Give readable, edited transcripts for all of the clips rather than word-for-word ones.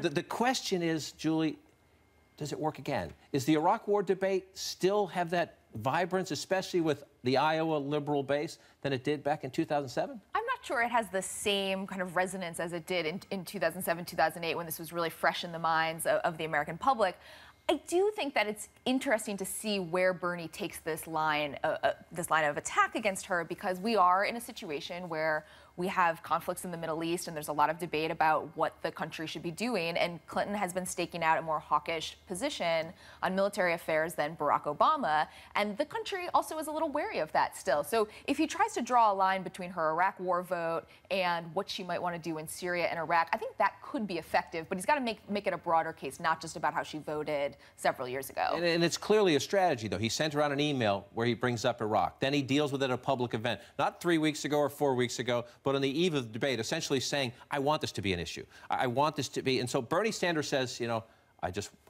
The question is, Julie, does it work again? Is the Iraq War debate still have that vibrance, especially with the Iowa liberal base, than it did back in 2007? I'm not sure it has the same kind of resonance as it did in 2007, 2008, when this was really fresh in the minds of the American public. I do think that it's interesting to see where Bernie takes this line of attack against her, because we are in a situation where we have conflicts in the Middle East and there's a lot of debate about what the country should be doing. And Clinton has been staking out a more hawkish position on military affairs than Barack Obama. And the country also is a little wary of that still. So if he tries to draw a line between her Iraq war vote and what she might want to do in Syria and Iraq, I think that could be effective. But he's got to make it a broader case, not just about how she voted several years ago. And it's clearly a strategy, though. He sent around an email where he brings up Iraq. Then he deals with it at a public event, not 3 weeks ago or 4 weeks ago, but on the eve of the debate, essentially saying, I want this to be an issue. I want this to be. And so Bernie Sanders says, you know,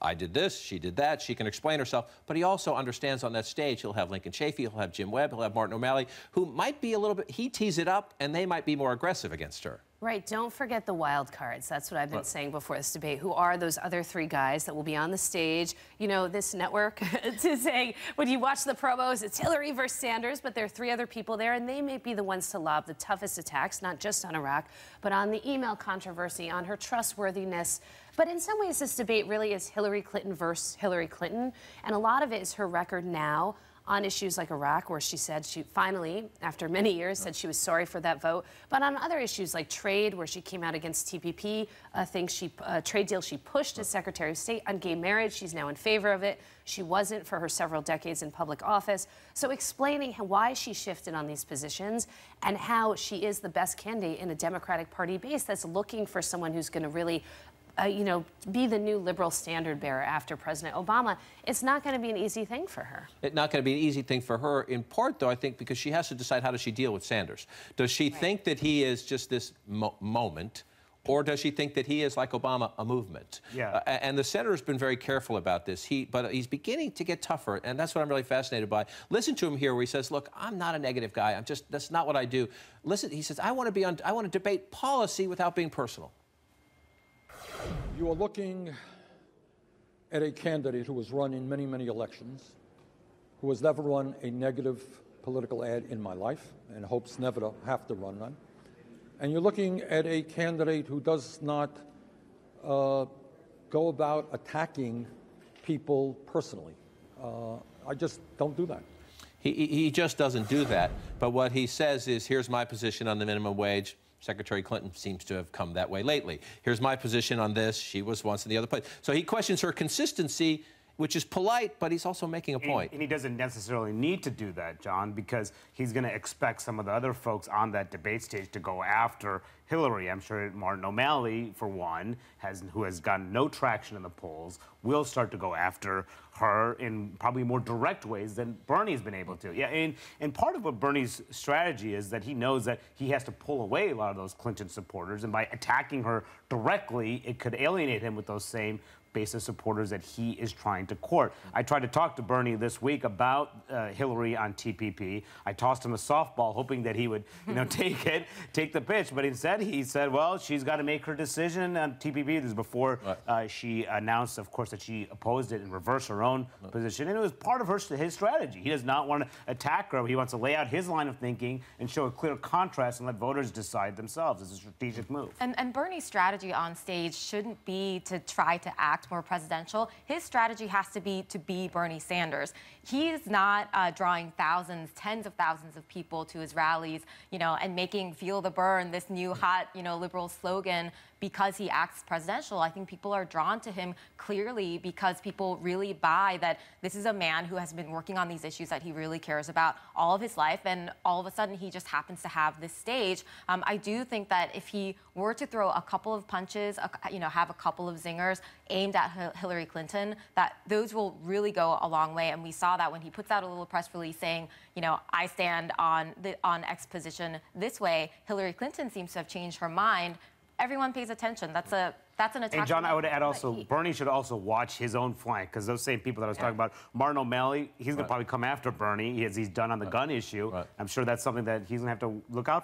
I did this, she did that, she can explain herself. But he also understands on that stage, he'll have Lincoln Chafee, he'll have Jim Webb, he'll have Martin O'Malley, who might be a little bit, he tees it up, and they might be more aggressive against her. Right. Don't forget the wild cards. That's what I've been saying before this debate. Who are those other three guys that will be on the stage? You know, this network to say, when you watch the promos, it's Hillary versus Sanders, but there are three other people there, and they may be the ones to lob the toughest attacks, not just on Iraq, but on the email controversy, on her trustworthiness. But in some ways, this debate really is Hillary Clinton versus Hillary Clinton, and a lot of it is her record now on issues like Iraq, where she said she finally, after many years, said she was sorry for that vote. But on other issues like trade, where she came out against TPP, trade deal she pushed as Secretary of State. On gay marriage, she's now in favor of it. She wasn't for her several decades in public office. So explaining why she shifted on these positions and how she is the best candidate in a Democratic Party base that's looking for someone who's going to really be the new liberal standard bearer after President Obama. It's not going to be an easy thing for her. It's not going to be an easy thing for her, in part, though, I think, because she has to decide how does she deal with Sanders. Does she think that he is just this moment, or does she think that he is, like Obama, a movement? Yeah. And the senator's been very careful about this. But he's beginning to get tougher, and that's what I'm really fascinated by. Listen to him here, where he says, "Look, I'm not a negative guy. That's not what I do." Listen, he says, I want to debate policy without being personal." You are looking at a candidate who has run in many, many elections, who has never run a negative political ad in my life and hopes never to have to run one. And you're looking at a candidate who does not go about attacking people personally. I just don't do that. He just doesn't do that. But what he says is, here's my position on the minimum wage. Secretary Clinton seems to have come that way lately. Here's my position on this. She was once in the other place. So he questions her consistency, which is polite, but he's also making a point. And he doesn't necessarily need to do that, John, because he's going to expect some of the other folks on that debate stage to go after Hillary. I'm sure Martin O'Malley, for one, who has gotten no traction in the polls, will start to go after her in probably more direct ways than Bernie's been able to. Yeah, and part of what Bernie's strategy is that he knows that he has to pull away a lot of those Clinton supporters, and by attacking her directly, it could alienate him with those same base of supporters that he is trying to court. I tried to talk to Bernie this week about Hillary on TPP. I tossed him a softball, hoping that he would, take the pitch. But instead, he said, well, she's got to make her decision on TPP. This is before she announced, of course, that she opposed it and reversed her own position. And it was part of his strategy. He does not want to attack her. He wants to lay out his line of thinking and show a clear contrast and let voters decide themselves. It's a strategic move. And Bernie's strategy on stage shouldn't be to try to act more presidential. His strategy has to be Bernie Sanders. He is not drawing thousands, tens of thousands of people to his rallies, and making "Feel the Burn" this new hot, liberal slogan because he acts presidential. I think people are drawn to him clearly because people really buy that this is a man who has been working on these issues that he really cares about all of his life, and all of a sudden he just happens to have this stage. I do think that if he were to throw a couple of punches, have a couple of zingers aimed at Hillary Clinton, that those will really go a long way. And we saw that when he puts out a little press release saying, I stand on X position this way. Hillary Clinton seems to have changed her mind. Everyone pays attention. That's an attack. And John, I would add also, Bernie should also watch his own flank, because those same people that I was talking about, Martin O'Malley, he's going to probably come after Bernie, as he's done on the gun issue. I'm sure that's something that he's going to have to look out for.